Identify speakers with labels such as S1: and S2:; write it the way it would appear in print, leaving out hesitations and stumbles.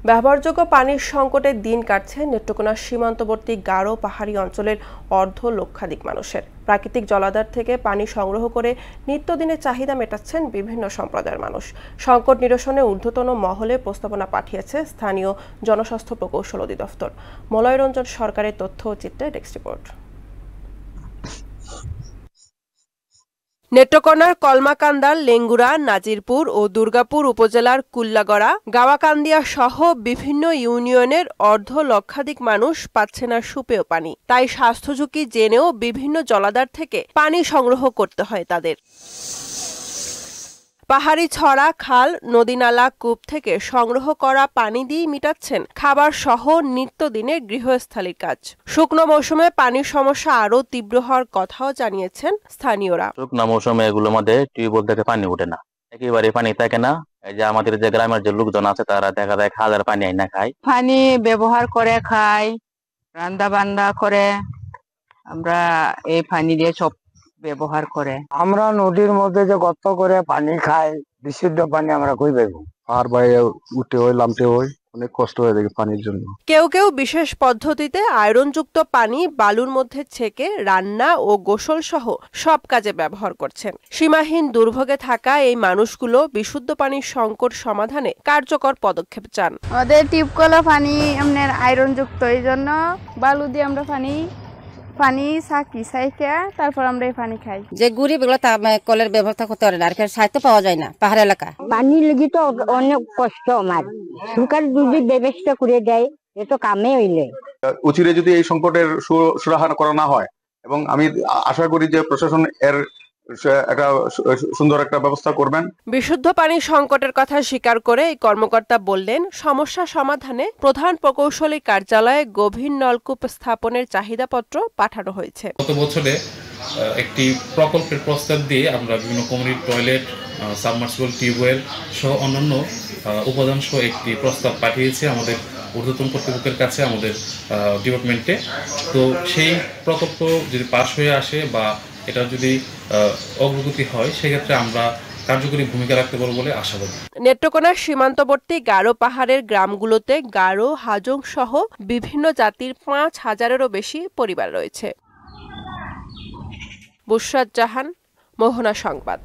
S1: ব্যবহারযোগ্য পানির সংকটে দিন কাটছে নেত্রকোনার সীমান্তবর্তী গারো পাহাড়ি অঞ্চলের অর্ধ লক্ষাধিক মানুষের। প্রাকৃতিক জলাধার থেকে পানি সংগ্রহ করে নিত্যদিনের চাহিদা মেটাচ্ছেন বিভিন্ন সম্প্রদায়ের মানুষ। সংকট নিরসনে ঊর্ধ্বতন মহলে প্রস্তাবনা পাঠিয়েছে স্থানীয় জনস্বাস্থ্য প্রকৌশল অধিদপ্তর। মলয় রঞ্জন সরকারের তথ্য ও চিত্রে ডেস্ক রিপোর্ট। নেত্রকোনার কলমাকান্দার লেঙ্গুরা, নাজিরপুর ও দুর্গাপুর উপজেলার কুল্লাগড়া, গাওয়াকান্দিয়া সহ বিভিন্ন ইউনিয়নের অর্ধ লক্ষাধিক মানুষ পাচ্ছে না সুপেয় পানি। তাই স্বাস্থ্য ঝুঁকি জেনেও বিভিন্ন জলাধার থেকে পানি সংগ্রহ করতে হয় তাদের। পাহাড়ি ছড়া, খাল, নদীনালা, কূপ থেকে সংগ্রহ করা পানি দিয়ে মিটাচ্ছেন খাবার সহ নিত্যদিনের গৃহস্থালির কাজ। শুকনো মৌসুমে পানির সমস্যা আরও তীব্র হওয়ার কথাও জানিয়েছেন স্থানীয়রা।
S2: শুকনো মৌসুমে এগুলোর মধ্যে টিউবওয়েল থেকে পানি ওঠে না, একেবারে পানি থাকে না। এই যে আমাদের যে গ্রামের যে লোকজন আছে তারা দেখা যায় খালের পানি আইনা খায়,
S3: পানি ব্যবহার করে খাই, রান্না বান্না করে আমরা এই পানি দিয়ে সব ব্যবহার করে।
S4: আমরা নদীর মধ্যে যে গর্ত করে পানি খাই, বিশুদ্ধ পানি আমরা কই পাইব?
S5: আর বাইরে উঠতে হয়, নামতে হয়, অনেক কষ্ট হয়ে থাকে পানির জন্য।
S1: কেউ কেউ বিশেষ পদ্ধতিতে আয়রনযুক্ত পানি বালুর মধ্যে ছেঁকে রান্না ও গোসল সহ সব কাজে ব্যবহার করছেন। সীমাহীন দুর্ভোগে থাকা এই মানুষগুলো বিশুদ্ধ পানির সংকট সমাধানে কার্যকর পদক্ষেপ চান।
S6: আমাদের টিউবকলে পানি আপনার আয়রনযুক্ত, এই জন্য বালু দিয়ে আমরা পানি সাকি সাইকে তারপর আমরা এই পানি খাই।
S7: যে গরিব এগুলো কলের ব্যবস্থা করতে পারে না, আর সাহিত্য পাওয়া যায় না পাহাড় এলাকা।
S8: পানির লাগি তো অনেক কষ্ট আমার, সরকার যদি ব্যবস্থা করে দেয় এতো কামে হইলে।
S5: অচিরে যদি এই সংকটের সুরাহা করা না হয়, এবং আমি আশা করি যে প্রশাসন এর একটা সুন্দর একটা ব্যবস্থা করবেন।
S1: বিশুদ্ধ পানির সংকটের কথা স্বীকার করে এই কর্মকর্তা বললেন, সমস্যা সমাধানে প্রধান প্রকৌশলী কার্যালয়ে গভীর নলকূপ স্থাপনের চাহিদাপত্র পাঠানো হয়েছে।
S9: গত বছরে একটি প্রকল্পের প্রস্তাব দিয়ে আমরা বিভিন্ন কমিউনিটি টয়লেট, সাবমার্সিবল টিউবওয়েল সহ অন্যান্য উপাদান সহ একটি প্রস্তাব পাঠিয়েছি আমাদের ঊর্ধ্বতন কর্তৃপক্ষের কাছে, আমাদের ডিপার্টমেন্টে। তো সেই প্রকল্প যদি পাস হয়ে আসে বা এটা যদি অগ্রগতি হয়, সেক্ষেত্রে আমরা কার্যকরী ভূমিকা রাখতে পারব বলে আশাবাদী।
S1: নেত্রকোনার সীমান্তবর্তী গারো পাহাড়ের গ্রামগুলোতে গারো, হাজং সহ বিভিন্ন জাতির ৫,০০০-এরও বেশি পরিবার রয়েছে। বুশরাত জাহান, মোহনা সংবাদ।